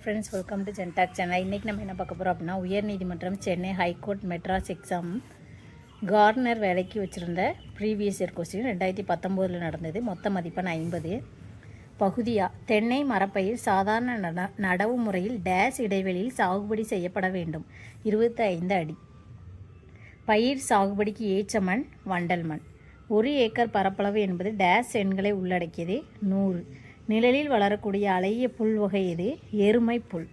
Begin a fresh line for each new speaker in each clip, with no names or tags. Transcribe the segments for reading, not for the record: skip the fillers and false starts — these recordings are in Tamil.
Friends, welcome to GenTalk channel. இன்றைக்கி நம்ம என்ன பார்க்க போகிறோம் அப்படின்னா, உயர்நீதிமன்றம் Chennai high court Madras exam corner வேலைக்கு வச்சுருந்த ப்ரீவியஸ் இயர் கொஸ்டின் 2019 நடந்தது. மொத்த மதிப்பெண் 50. பகுதியா தென்னை மரப்பயிர் சாதாரண நடவு முறையில் டேஸ் இடைவெளியில் சாகுபடி செய்யப்பட வேண்டும். 25 அடி. பயிர் சாகுபடிக்கு ஏற்ற மண் வண்டல் மண். 1 ஏக்கர் பரப்பளவு என்பது டேஸ் எண்களை உள்ளடக்கியது. 100. நிழலில் வளரக்கூடிய அழகிய புல் வகை எது? எருமை புல்.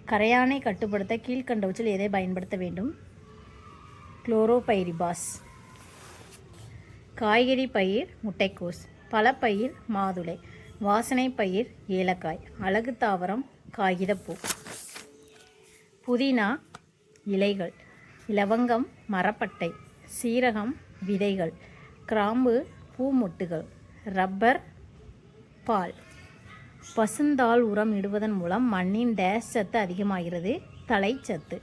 கரையானை கட்டுப்படுத்த கீழ்கண்டவற்றில் எதை பயன்படுத்த வேண்டும்? குளோரோபைரிபாஸ். காய்கறி பயிர் முட்டைக்கோஸ். பழப்பயிர் மாதுளை. வாசனை பயிர் ஏலக்காய். அழகு தாவரம் காகிதப்பூ. புதினா இலைகள். லவங்கம் மரப்பட்டை. சீரகம் விதைகள். கிராம்பு பூமொட்டுகள். ரப்பர் பால். பசுந்தாள் உரம் இடுவதன் மூலம் மண்ணின் டேஸ் சத்து அதிகமாகிறது. தலைச்சத்து.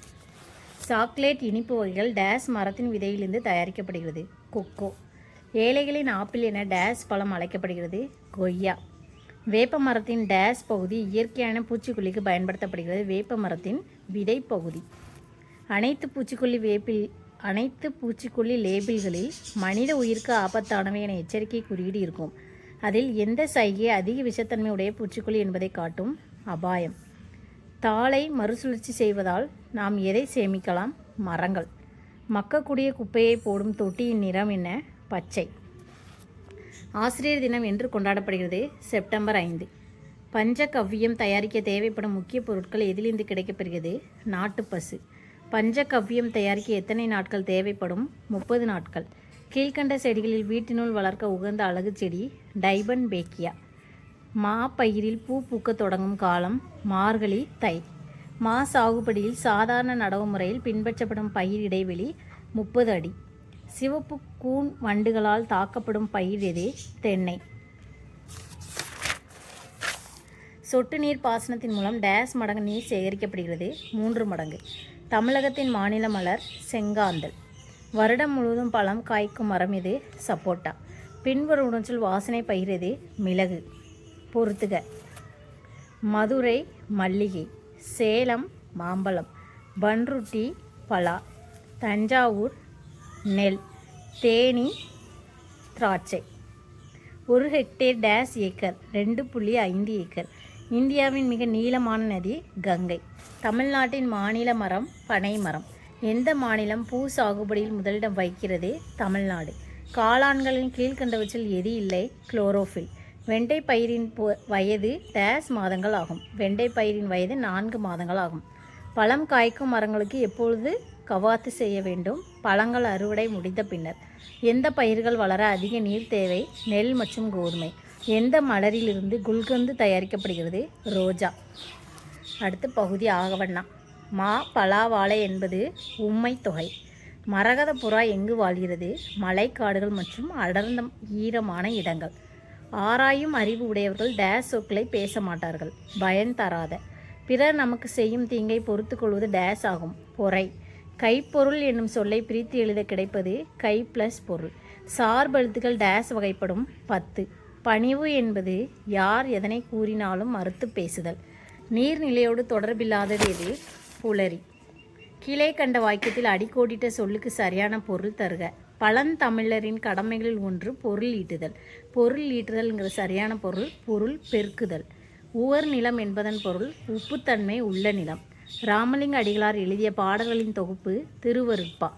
சாக்லேட் இனிப்பு வகைகள் டேஸ் மரத்தின் விதையிலிருந்து தயாரிக்கப்படுகிறது. கொக்கோ. ஏழைகளின் ஆப்பிள் என டேஸ் பழம் அழைக்கப்படுகிறது. கொய்யா. வேப்ப மரத்தின் டேஸ் பகுதி இயற்கையான பூச்சிக்கொல்லிக்கு பயன்படுத்தப்படுகிறது. வேப்ப மரத்தின் விதை பகுதி. அனைத்து பூச்சிக்கொல்லி லேபிள்களில் மனித உயிருக்கு ஆபத்தானவை என எச்சரிக்கை குறியீடு இருக்கும். அதில் எந்த சைகை அதிக விஷத்தன்மை உடைய பூச்சிக்கொல்லி என்பதை காட்டும். அபாயம். தாளை மறுசுழற்சி செய்வதால் நாம் எதை சேமிக்கலாம்? மரங்கள். மக்கக்கூடிய குப்பையை போடும் தொட்டியின் நிறம் என்ன? பச்சை. ஆசிரியர் தினம் என்று கொண்டாடப்படுகிறது. செப்டம்பர் 5. பஞ்சகவ்யம் தயாரிக்க தேவைப்படும் முக்கிய பொருட்கள் எதிலிருந்து கிடைக்கப்பெறுகிறது? நாட்டுப்பசு. பஞ்சகவ்யம் தயாரிக்க எத்தனை நாட்கள் தேவைப்படும்? 30 நாட்கள். கீழ்கண்ட செடிகளில் வீட்டினுள் வளர்க்க உகந்த அழகு செடி டைபன் பேக்கியா. மா பயிரில் பூ பூக்க தொடங்கும் காலம் மார்கழி தை. மா சாகுபடியில் சாதாரண நடவு முறையில் பின்பற்றப்படும் பயிர் இடைவெளி 30 அடி. சிவப்பு கூன் வண்டுகளால் தாக்கப்படும் பயிர் எது? தென்னை. சொட்டு நீர் பாசனத்தின் மூலம் டேஸ் மடங்கு நீர் சேகரிக்கப்படுகிறது? 3 மடங்கு. தமிழகத்தின் மாநில மலர் செங்காந்தல். வருடம் முழுவதும் பழம் காய்க்கும் மரம் எது? சப்போட்டா. பின்வருவனவற்றில் வாசனை பயிர் எது? மிளகு. பொறுத்துக. மதுரை மல்லிகை. சேலம் மாம்பழம். பன்ருட்டி பலா. தஞ்சாவூர் நெல். தேனி திராட்சை. 1 ஹெக்டேர் டேஸ் ஏக்கர் 2.5 ஏக்கர். இந்தியாவின் மிக நீளமான நதி கங்கை. தமிழ்நாட்டின் மாநில மரம் பனை மரம். எந்த மாநிலம் பூ சாகுபடியில் முதலிடம் வகிக்கிறது? தமிழ்நாடு. காளான்களின் கீழ்கண்டவற்றில் எது இல்லை? குளோரோஃபில். வெண்டை பயிரின் வயது டேஸ் மாதங்கள் ஆகும். வெண்டை பயிரின் வயது 4 மாதங்கள் ஆகும். பழம் காய்க்கும் மரங்களுக்கு எப்பொழுது கவாத்து செய்ய வேண்டும்? பழங்கள் அறுவடை முடிந்த பின்னர். எந்த பயிர்கள் வளர அதிக நீர் தேவை? நெல் மற்றும் கோதுமை. எந்த மலரிலிருந்து குல்கந்து தயாரிக்கப்படுகிறது? ரோஜா. அடுத்து பகுதி ஆகவண்ணா. மா பலா வாழை என்பது உம்மை தொகை. மரகத புறா எங்கு வாழ்கிறது? மலைக்காடுகள் மற்றும் அடர்ந்த ஈரமான இடங்கள். ஆராயும் அறிவு உடையவர்கள் டேஸ் சொற்களை பேச மாட்டார்கள். பயன் தராத. பிறர் நமக்கு செய்யும் தீங்கை பொறுத்து கொள்வது டேஸ் ஆகும். பொறை. கைப்பொருள் என்னும் சொல்லை பிரித்து எழுத கிடைப்பது கை ப்ளஸ் பொருள். சார்பெழுத்துக்கள் டேஸ் வகைப்படும்? 10. பணிவு என்பது யார் எதனை கூறினாலும் மறுத்து பேசுதல். நீர்நிலையோடு தொடர்பில்லாதது எது? புலரி. கீழே கண்ட வாக்கியத்தில் அடிக்கோடிட்ட சொல்லுக்கு சரியான பொருள் தருக. பழந்தமிழரின் கடமைகளில் ஒன்று பொருள் ஈட்டுதல். பொருள் ஈட்டுதல்ங்கிற சரியான பொருள் பொருள் பெருக்குதல். உவர் நிலம் என்பதன் பொருள் உப்புத்தன்மை உள்ள நிலம். ராமலிங்க அடிகளார் எழுதிய பாடல்களின் தொகுப்பு திருவருட்பா.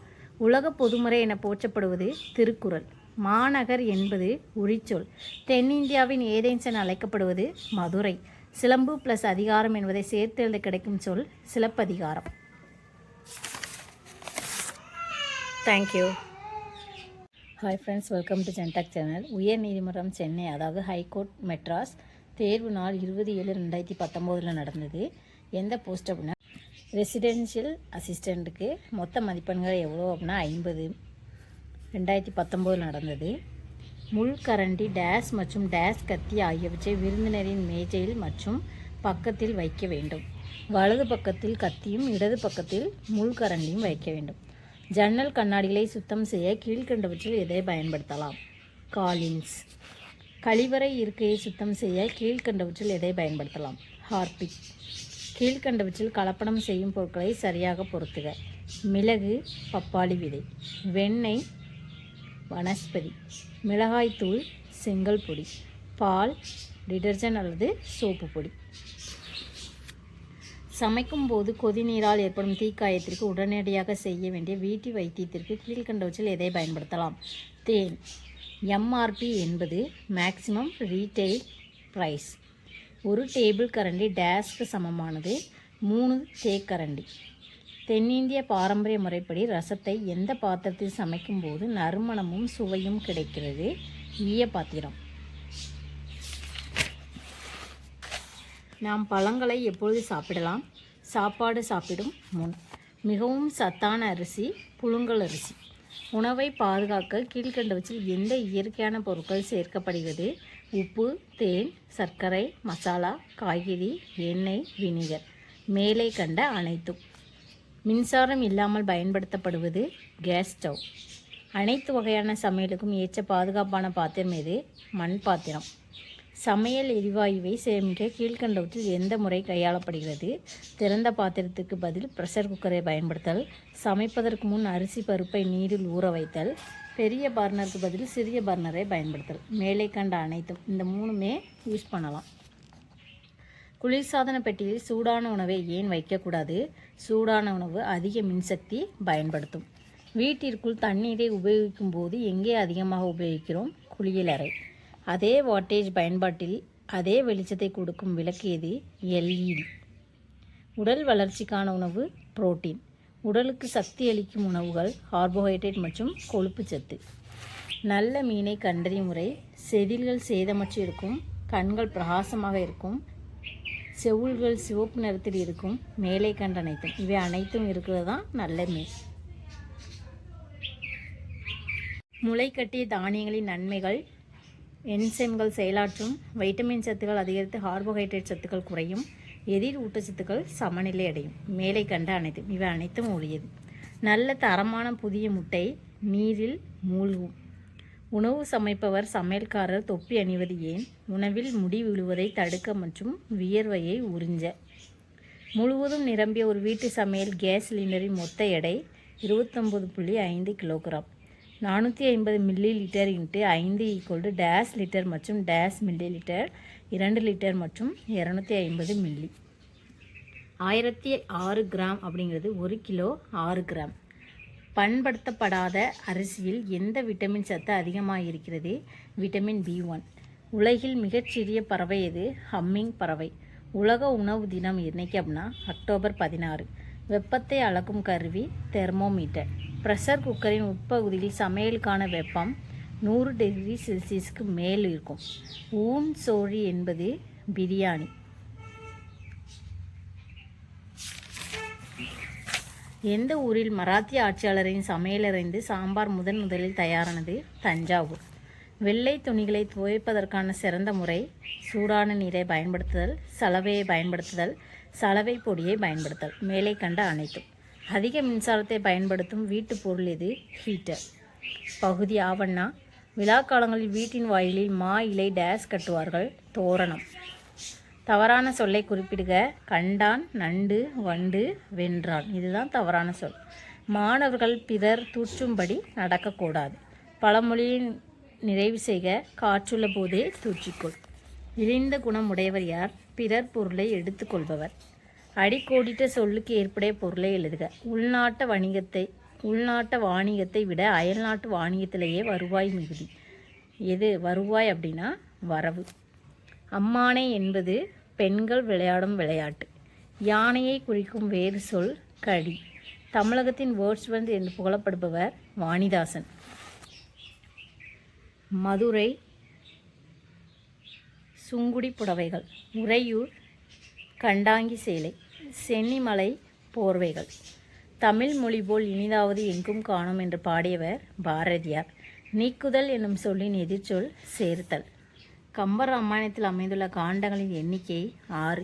உலக பொதுமுறை என போற்றப்படுவது திருக்குறள். மாநகர் என்பது உரிச்சொல். தென்னிந்தியாவின் ஏதென்ஸ் என அழைக்கப்படுவது மதுரை. சிலம்பு ப்ளஸ் அதிகாரம் என்பதை சேர்த்து எழுத கிடைக்கும் சொல் Silappathikaram. Thank you. Hi friends, welcome to GenTalk channel. உயர்நீதிமன்றம் சென்னை, அதாவது ஹைகோர்ட் மெட்ராஸ் தேர்வு நாள் 20/7/2019 நடந்தது. எந்த போஸ்ட் அப்படின்னா ரெசிடென்ஷியல் அசிஸ்டண்ட்டுக்கு மொத்த மதிப்பெண்கள் எவ்வளோ அப்படின்னா 50. 2019 நடந்தது. முள்கரண்டி டேஸ் மற்றும் டேஸ் கத்தி ஆகியவற்றை விருந்தினரின் மேஜையில் மற்றும் பக்கத்தில் வைக்க வேண்டும். வலது பக்கத்தில் கத்தியும் இடது பக்கத்தில் முள்கரண்டியும் வைக்க வேண்டும். ஜன்னல் கண்ணாடிகளை சுத்தம் செய்ய கீழ்கண்டவற்றில் எதை பயன்படுத்தலாம்? காலின்ஸ். கழிவறை இருக்கையை சுத்தம் செய்ய கீழ்கண்டவற்றில் எதை பயன்படுத்தலாம்? ஹார்பிக். கீழ்கண்டவற்றில் கலப்படம் செய்யும் பொருட்களை சரியாக பொருத்துக. மிளகு, பப்பாளி விதை. வெண்ணெய், வனஸ்பதி. மிளகாய்த்தூள், செங்கல் பொடி. பால், டிடர்ஜென்ட் அல்லது சோப்பு பொடி. சமைக்கும் போது கொதிநீரால் ஏற்படும் தீக்காயத்திற்கு உடனடியாக செய்ய வேண்டிய வீட்டு வைத்தியத்திற்கு கீழ்கண்டவற்றில் எதை பயன்படுத்தலாம்? தேன். எம்ஆர்பி என்பது மேக்சிமம் ரீட்டெயில் ப்ரைஸ். ஒரு டேபிள் கரண்டி டேஸ்க்கு சமமானது 3 தேக்கரண்டி. தென்னிந்திய பாரம்பரிய முறைப்படி ரசத்தை எந்த பாத்திரத்தில் சமைக்கும் போது நறுமணமும் சுவையும் கிடைக்கிறது? ஈய பாத்திரம். நாம் பழங்களை எப்பொழுது சாப்பிடலாம்? சாப்பாடு சாப்பிடும் முன். மிகவும் சத்தான அரிசி புழுங்கல் அரிசி. உணவை பாதுகாக்க கீழ்கண்டவற்றில் எந்த இயற்கையான பொருட்கள் சேர்க்கப்படுகிறது? உப்பு, தேன், சர்க்கரை, மசாலா, காய்கறி, எண்ணெய், வினிகர். மேலே கண்ட அனைத்தும். மின்சாரம் இல்லாமல் பயன்படுத்தப்படுவது கேஸ் ஸ்டவ். அனைத்து வகையான சமையலுக்கும் ஏற்ற பாதுகாப்பான பாத்திரம் எது? மண் பாத்திரம். சமையல் எரிவாயுவை சேமிக்க கீழ்கண்டவற்றில் எந்த முறை கையாளப்படுகிறது? திறந்த பாத்திரத்துக்கு பதில் ப்ரெஷர் குக்கரை பயன்படுத்தல். சமைப்பதற்கு முன் அரிசி பருப்பை நீரில் ஊற வைத்தல். பெரிய பர்னருக்கு பதில் சிறிய பர்னரை பயன்படுத்தல். மேலே கண்ட அனைத்தும். இந்த 3மே யூஸ் பண்ணலாம். குளிர்சாதன பெட்டியில் சூடான உணவை ஏன் வைக்கக்கூடாது? சூடான உணவு அதிக மின்சக்தி பயன்படுத்தும். வீட்டிற்குள் தண்ணீரை உபயோகிக்கும் போது எங்கே அதிகமாக உபயோகிக்கிறோம்? குளியலறை. அதே வாட்டேஜ் பயன்பாட்டில் அதே வெளிச்சத்தை கொடுக்கும் விளக்கு எது? எல்இடி. உடல் வளர்ச்சிக்கான உணவு புரோட்டீன். உடலுக்கு சக்தி அளிக்கும் உணவுகள் கார்போஹைட்ரேட் மற்றும் கொழுப்பு சத்து. நல்ல மீனை கண்டறியும் முறை. செதில்கள் சேதமற்று இருக்கும். கண்கள் பிரகாசமாக இருக்கும். செவுள்கள் சிவப்பு நிறத்தில் இருக்கும். மேலே கண்ட அனைத்தும். இவை அனைத்தும் இருக்கிறது தான் நல்ல மீன். முளைக்கட்டிய தானியங்களின் நன்மைகள். என்சைம்கள் செயலாற்றும். வைட்டமின் சத்துக்கள் அதிகரித்து கார்போஹைட்ரேட் சத்துக்கள் குறையும். எதிர் ஊட்டச்சத்துக்கள் சமநிலை அடையும். மேலே கண்ட அனைத்தும். இவை அனைத்தும் உரியது. நல்ல தரமான புதிய முட்டை நீரில் மூழ்கும். உணவு சமைப்பவர் சமையல்காரர் தொப்பி அணிவது ஏன்? உணவில் முடி விழுவதை தடுக்க மற்றும் வியர்வையை உறிஞ்ச. முழுவதும் நிரம்பிய ஒரு வீட்டு சமையல் கேஸ் சிலிண்டரின் மொத்த எடை 29.5 kilogram. 450 milli litre × 5 = days litre மற்றும் டேஸ் மில்லி லிட்டர் 2 லிட்டர் மற்றும் 250 மில்லி. 1006 கிராம் அப்படிங்கிறது 1 கிலோ 6 கிராம். பண்படுத்தப்படாத அரிசியில் எந்த விட்டமின் சத்து அதிகமாக இருக்கிறது? Vitamin B1. உலகில் மிகச்சிறிய பறவை எது? ஹம்மிங் பறவை. உலக உணவு தினம் என்னைக்கு அப்படின்னா அக்டோபர் 16. வெப்பத்தை அளக்கும் கருவி தெர்மோமீட்டர். ப்ரெஷர் குக்கரின் உட்பகுதியில் சமையலுக்கான வெப்பம் 100 டிகிரி செல்சியஸுக்கு மேல் இருக்கும். ஊன் சோழி என்பது பிரியாணி. எந்த ஊரில் மராத்திய ஆட்சியாளரின் சமையலறைந்து சாம்பார் முதலில் தயாரானது? தஞ்சாவூர். வெள்ளை துணிகளை துவைப்பதற்கான சிறந்த முறை. சூடான நீரை பயன்படுத்துதல், சலவையை பயன்படுத்துதல், சலவை பொடியை பயன்படுத்தல். மேலே கண்ட அனைத்தும். அதிக மின்சாரத்தை பயன்படுத்தும் வீட்டு பொருள் எது? ஹீட்டர். பகுதி ஆவண்ணா. விழா காலங்களில் வீட்டின் வாயிலில் மா இலை டேஸ் கட்டுவார்கள்? தோரணம். தவறான சொல்லை குறிப்பிடுக. கண்டான், நண்டு, வண்டு, வென்றான். இதுதான் தவறான சொல். மாணவர்கள் பிறர் தூற்றும்படி நடக்கக்கூடாது. பழமொழியின் நிறைவு செய்க. காற்றுள்ள போதே தூற்றிக்கொள். இழிந்த குணம் உடையவர் யார்? பிறர் பொருளை எடுத்துக்கொள்பவர். அடிக்கோடிட்ட சொல்லுக்கு ஏற்புடைய பொருளை எழுதுக. உள்நாட்டு வாணிகத்தை விட அயல்நாட்டு வாணிகத்திலேயே வருவாய் மிகுதி. எது வருவாய் அப்படின்னா வரவு. அம்மானை என்பது பெண்கள் விளையாடும் விளையாட்டு. யானையை குறிக்கும் வேறு சொல் கடி. தமிழகத்தின் வேர்ட்ஸ்வர்த் என்று புகழப்படுபவர் வாணிதாசன். மதுரை சுங்குடி புடவைகள். உறையூர் கண்டாங்கி சேலை. சென்னிமலை போர்வைகள். தமிழ் மொழி போல் இனிதாவது எங்கும் காணோம் என்று பாடியவர் பாரதியார். நீக்குதல் என்னும் சொல்லின் எதிர்ச்சொல் சேர்த்தல். கம்பர் ராமாயணத்தில் அமைந்துள்ள காண்டங்களின் எண்ணிக்கை 6.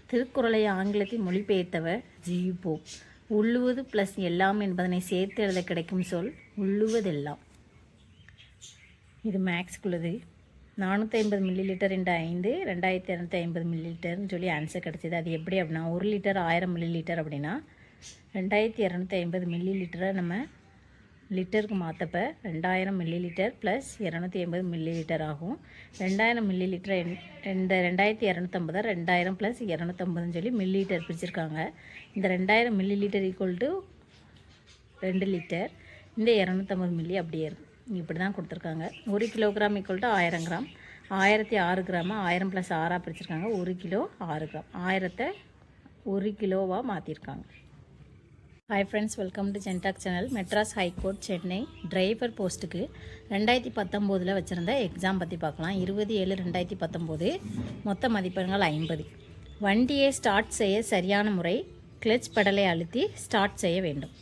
திருக்குறளை ஆங்கிலத்தில் மொழிபெயர்த்தவர் ஜி.யு. போப். உள்ளுவது ப்ளஸ் எல்லாம் என்பதனை சேர்த்து எழுத கிடைக்கும் சொல் உள்ளுவதெல்லாம். இது மேக்ஸ்க்குள்ளது. 450 மில்லிலிட்டர் இன்ட்டு 5 2250 மில்லிலிட்டர்னு சொல்லி ஆன்சர் கிடச்சிது. அது எப்படி அப்படின்னா 1 லிட்டர் 1000 மில்லிலிட்டர் அப்படின்னா 2250 மில்லிலிட்டரை நம்ம லிட்டருக்கு மாற்றப்ப 2000 மில்லிலிட்டர் ப்ளஸ் 250 மில்லிலிட்டர் ஆகும். 2000 மில்லிலிட்டர் இந்த 2250 2000 ப்ளஸ் 250ன்னு சொல்லி மில்லிலிட்டர் பிரிச்சிருக்காங்க. இந்த 2000 மில்லிலிட்டர் ஈக்குவல் டு 2 லிட்டர், இந்த 250 மில்லி அப்படியே இருக்கும். இப்படி தான் கொடுத்துருக்காங்க. 1 kilogram equal to 1000 gram, 1006 gram 1000 plus 6ஆக பிரிச்சிருக்காங்க. 1 கிலோ 6 கிராம், 1000 1 கிலோவாக மாற்றிருக்காங்க. Hi friends, welcome to GenTalk channel. Madras high court Chennai driver போஸ்ட்டுக்கு 2019 வச்சுருந்த எக்ஸாம் பற்றி பார்க்கலாம். 20/7/2019 மொத்த மதிப்பெண்கள் 50. வண்டியை ஸ்டார்ட் செய்ய சரியான முறை கிளட்ச் பெடலை அழுத்தி ஸ்டார்ட் செய்ய வேண்டும்.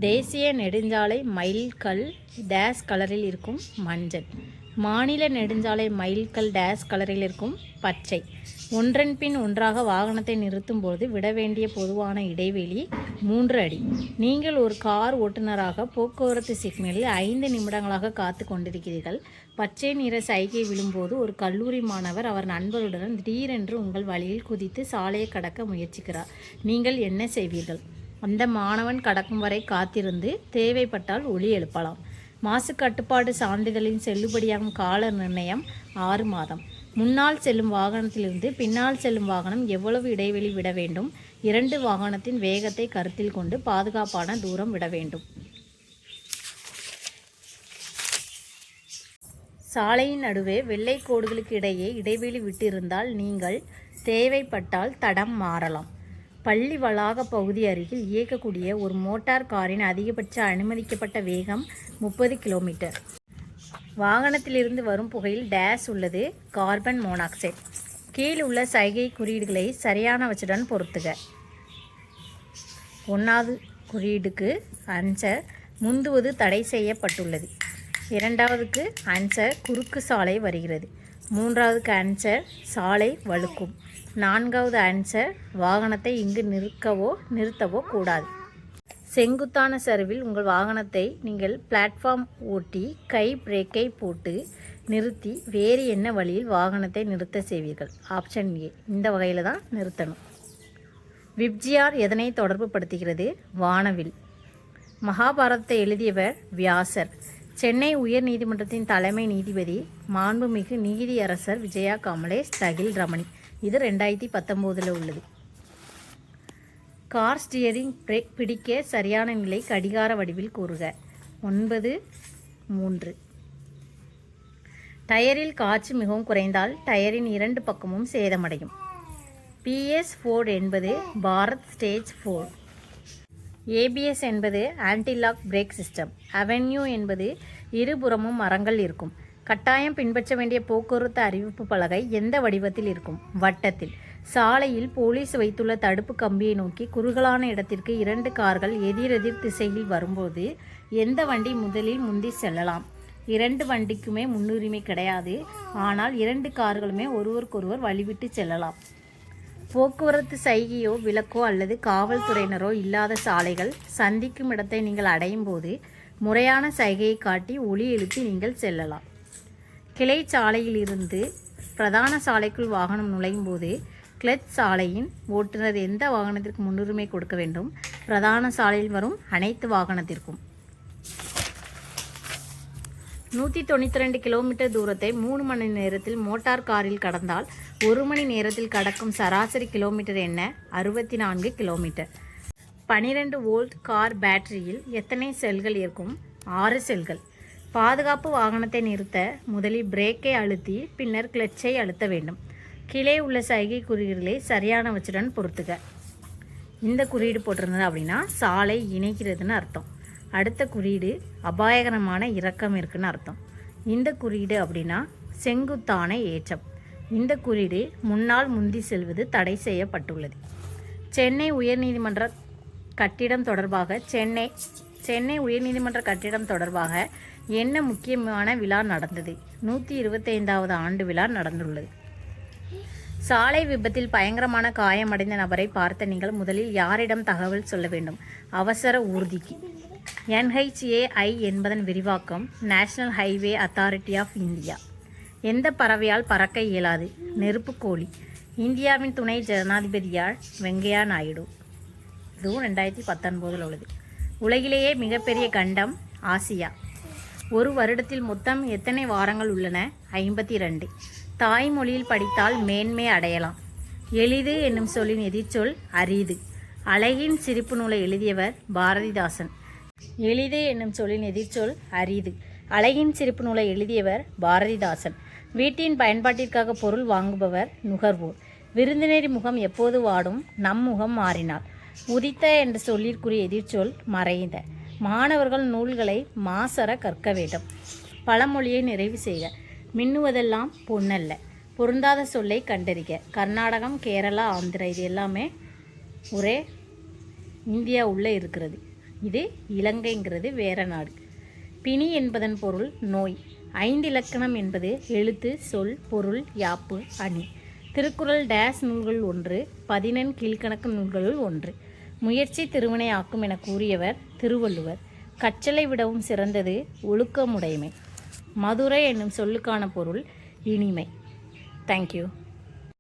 தேசிய நெடுஞ்சாலை மைல்கல் டேஸ் கலரில் இருக்கும் மஞ்சள். மாநில நெடுஞ்சாலை மைல்கல் டேஸ் கலரில் இருக்கும் பச்சை. ஒன்றன் பின் ஒன்றாக வாகனத்தை நிறுத்தும் போது விட வேண்டிய பொதுவான இடைவெளி 3 அடி. நீங்கள் ஒரு கார் ஓட்டுநராக போக்குவரத்து சிக்னலில் 5 நிமிடங்களாக காத்து கொண்டிருக்கிறீர்கள். பச்சை நிற சைகை விழும்போது ஒரு கல்லூரி மாணவர் அவர் நண்பருடன் திடீரென்று உங்கள் வழியில் குதித்து சாலையை கடக்க முயற்சிக்கிறார். நீங்கள் என்ன செய்வீர்கள்? அந்த மாணவன் கடக்கும் வரை காத்திருந்து தேவைப்பட்டால் ஒலி எழுப்பலாம். மாசு கட்டுப்பாடு சான்றிதழின் செல்லுபடியாகும் கால நிர்ணயம் 6 மாதம். முன்னால் செல்லும் வாகனத்திலிருந்து பின்னால் செல்லும் வாகனம் எவ்வளவு இடைவெளி விட வேண்டும்? 2 வாகனத்தின் வேகத்தை கருத்தில் கொண்டு பாதுகாப்பான தூரம் விட வேண்டும். சாலையின் நடுவே வெள்ளை கோடுகளுக்கு இடையே இடைவெளி விட்டிருந்தால் நீங்கள் தேவைப்பட்டால் தடம் மாறலாம். பள்ளி வளாக பகுதி அருகில் இயக்கக்கூடிய ஒரு மோட்டார் காரின் அதிகபட்ச அனுமதிக்கப்பட்ட வேகம் 30 கிலோமீட்டர். வாகனத்திலிருந்து வரும் புகையில் டேஸ் உள்ளது. Carbon monoxide. கீழ் உள்ள சைகை குறியீடுகளை சரியானவற்றுடன் பொருத்துக. 1வது குறியீடுக்கு ஆன்சர் முந்துவது தடை செய்யப்பட்டுள்ளது. 2வதுக்கு ஆன்சர் குறுக்கு சாலை வருகிறது. 3வதுக்கு ஆன்சர் சாலை வழுக்கும். 4வது ஆன்சர் வாகனத்தை இங்கு நிறுத்தவோ கூடாது. செங்குத்தான சரிவில் உங்கள் வாகனத்தை நீங்கள் பிளாட்ஃபார்ம் ஓட்டி கை பிரேக்கை போட்டு நிறுத்தி வேறு என்ன வழியில் வாகனத்தை நிறுத்த செய்வீர்கள்? ஆப்ஷன் ஏ, இந்த வகையில் தான் நிறுத்தணும். விப்ஜிஆர் எதனை தொடர்பு படுத்துகிறது? வானவில். மகாபாரதத்தை எழுதியவர் வியாசர். சென்னை உயர் நீதிமன்றத்தின் தலைமை நீதிபதி மாண்புமிகு நீதியரசர் விஜயா கமலேஷ் தகில் ரமணி. இது 2019 உள்ளது. கார் ஸ்டியரிங் பிரேக் பிடிக்க சரியான நிலை கடிகார வடிவில் கூறுக. 9:3. டயரில் காற்று மிகவும் குறைந்தால் டயரின் 2 பக்கமும் சேதமடையும். PS4 என்பது பாரத் ஸ்டேஜ் 4. ABS என்பது ஆன்டிலாக் பிரேக் சிஸ்டம். அவென்யூ என்பது இருபுறமும் மரங்கள் இருக்கும். கட்டாயம் பின்பற்ற வேண்டிய போக்குவரத்து அறிவிப்பு பலகை எந்த வடிவத்தில் இருக்கும்? வட்டத்தில். சாலையில் போலீஸ் வைத்துள்ள தடுப்பு கம்பியை நோக்கி குறுகலான இடத்திற்கு 2 கார்கள் எதிரெதிர் திசையில் வரும்போது எந்த வண்டி முதலில் முந்தி செல்லலாம்? 2 வண்டிக்குமே முன்னுரிமை கிடையாது. ஆனால் 2 கார்களுமே ஒருவருக்கொருவர் வழிவிட்டு செல்லலாம். போக்குவரத்து சைகையோ விளக்கோ அல்லது காவல்துறையினரோ இல்லாத சாலைகள் சந்திக்கும் இடத்தை நீங்கள் அடையும் போது முறையான சைகையை காட்டி ஒலி எழுப்பி நீங்கள் செல்லலாம். கிளை சாலையிலிருந்து பிரதான சாலைக்குள் வாகனம் நுழையும் போது கிளட்ச் சாலையின் ஓட்டுநர் எந்த வாகனத்திற்கு முன்னுரிமை கொடுக்க வேண்டும்? பிரதான சாலையில் வரும் அனைத்து வாகனத்திற்கும். 192 கிலோமீட்டர் தூரத்தை 3 மணி நேரத்தில் மோட்டார் காரில் கடந்தால் 1 மணி நேரத்தில் கடக்கும் சராசரி கிலோமீட்டர் என்ன? 64 கிலோமீட்டர். 12 வோல்ட் கார் பேட்டரியில் எத்தனை செல்கள் இருக்கும்? 6 செல்கள். பாதுகாப்பு வாகனத்தை நிறுத்த முதலில் பிரேக்கை அழுத்தி பின்னர் கிளட்சை அழுத்த வேண்டும். கீழே உள்ள சைகை குறியீடுகளை சரியானவற்றுடன் பொறுத்துக. இந்த குறியீடு போட்டிருந்தது அப்படின்னா சாலை இணைக்கிறதுன்னு அர்த்தம். அடுத்த குறியீடு அபாயகரமான இறக்கம் இருக்குன்னு அர்த்தம். இந்த குறியீடு அப்படின்னா செங்குத்தான ஏற்றம். இந்த குறியீடு முன்னால் முந்தி செல்வது தடை செய்யப்பட்டுள்ளது. சென்னை உயர்நீதிமன்ற கட்டிடம் தொடர்பாக என்ன முக்கியமான விழா நடந்தது? 125வது ஆண்டு விழா நடந்துள்ளது. சாலை விபத்தில் பயங்கரமான காயமடைந்த நபரை பார்த்த நீங்கள் முதலில் யாரிடம் தகவல் சொல்ல வேண்டும்? அவசர ஊர்திக்கு. NHAI என்பதன் விரிவாக்கம் National Highway Authority of India. எந்த பறவையால் பறக்க இயலாது? நெருப்புக்கோழி. இந்தியாவின் துணை ஜனாதிபதியார் வெங்கையா நாயுடு. இதுவும் 2019 உள்ளது. உலகிலேயே மிகப்பெரிய கண்டம் ஆசியா. ஒரு வருடத்தில் மொத்தம் எத்தனை வாரங்கள் உள்ளன? 52. தாய்மொழியில் படித்தால் மேன்மை அடையலாம். எளிது என்னும் சொல்லின் எதிர்ச்சொல் அரிது. அழகின் சிரிப்பு நூலை எழுதியவர் பாரதிதாசன். எளிது என்னும் சொல்லின் எதிர்ச்சொல் அரிது. அழகின் சிரிப்பு நூலை எழுதியவர் பாரதிதாசன். வீட்டின் பயன்பாட்டிற்காக பொருள் வாங்குபவர் நுகர்வோர். விருந்தினரி முகம் எப்போது வாடும்? நம் முகம் மாறினார். உதித்த என்ற சொல்லிற்குரிய எதிர்ச்சொல் மறைந்த. மாணவர்கள் நூல்களை மாசற கற்க வேண்டும். பழமொழியை நிறைவு செய்க. மின்னுவதெல்லாம் பொன்னல்ல. பொருந்தாத சொல்லை கண்டறிக. கர்நாடகம், கேரளா, ஆந்திரா இது எல்லாமே ஒரே இந்தியா உள்ளே இருக்கிறது. இது இலங்கைங்கிறது வேற நாடு. பிணி என்பதன் பொருள் நோய். 5 இலக்கணம் என்பது எழுத்து, சொல், பொருள், யாப்பு, அணி. திருக்குறள் டேஸ் நூல்கள் ஒன்று. 14 கீழ்கணக்கு நூல்களுள் ஒன்று. முயற்சி திருவினை ஆக்கும் என கூறியவர் திருவள்ளுவர். கற்றலை விடவும் சிறந்தது ஒழுக்கமுடைமை. மதுரை என்னும் சொல்லுக்கான பொருள் இனிமை. தேங்க்யூ.